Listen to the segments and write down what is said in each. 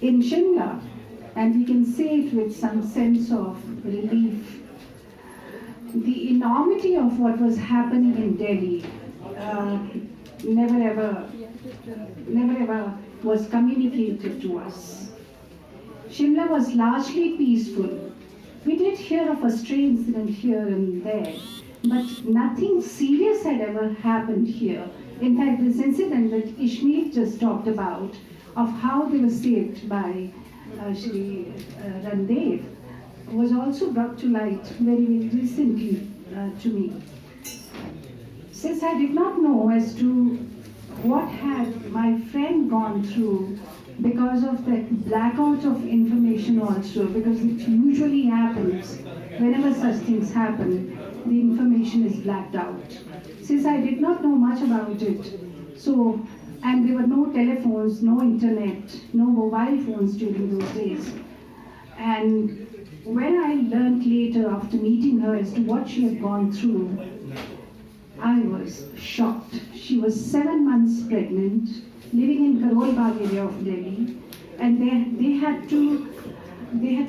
in Shimla, and we can say it with some sense of relief. The enormity of what was happening in Delhi never ever was communicated to us. Shimla was largely peaceful. We did hear of a stray incident here and there, but nothing serious had ever happened here. In fact, this incident that Ishmael just talked about, of how they were saved by Shri Randev, was also brought to light very, very recently to me. Since I did not know as to what had my friend gone through because of that blackout of information also, because it usually happens whenever such things happen, the information is blacked out. Since I did not know much about it, and there were no telephones, no internet, no mobile phones during those days. And when I learned later after meeting her as to what she had gone through, I was shocked. She was 7 months pregnant, living in Karol Bagh area of Delhi, and they had to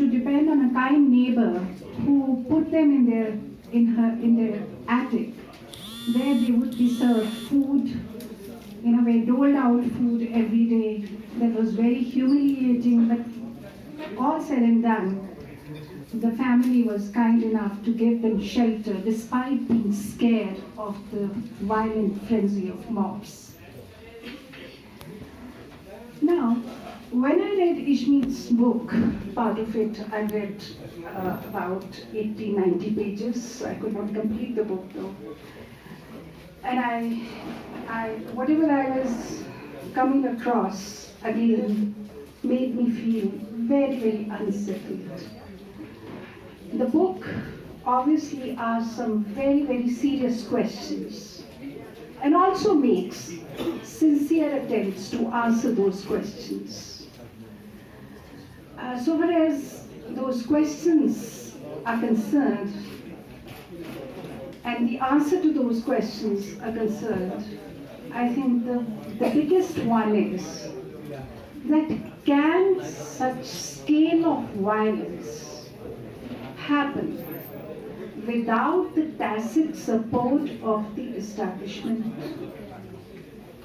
depend on a kind neighbor who put them in their attic, where they would be served food, in a way doled out food every day. That was very humiliating, but all said and done, the family was kind enough to give them shelter despite being scared of the violent frenzy of mobs. Now, when I read Ishmael's book, part of it I read about 80, 90 pages. I could not complete the book though. And whatever I was coming across again made me feel very, very unsettled. The book obviously asks some very, very serious questions and also makes sincere attempts to answer those questions. So far as those questions are concerned, and the answer to those questions are concerned, I think the biggest one is that can such scale of violence happen without the tacit support of the establishment?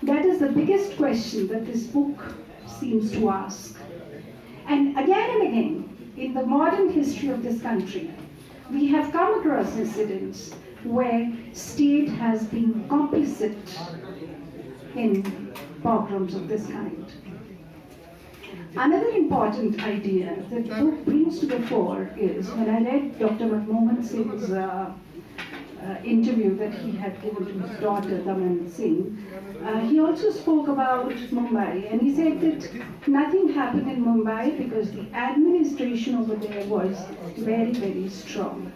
That is the biggest question that this book seems to ask. And again, in the modern history of this country, we have come across incidents where state has been complicit in pogroms of this kind. Another important idea that the book brings to the fore is, when I read Dr. Manmohan Singh's interview that he had given to his daughter, Daman Singh, he also spoke about Mumbai, and he said that nothing happened in Mumbai because the administration over there was very, very strong.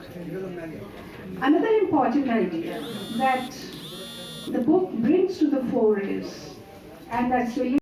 Another important idea that the book brings to the fore is, and that's really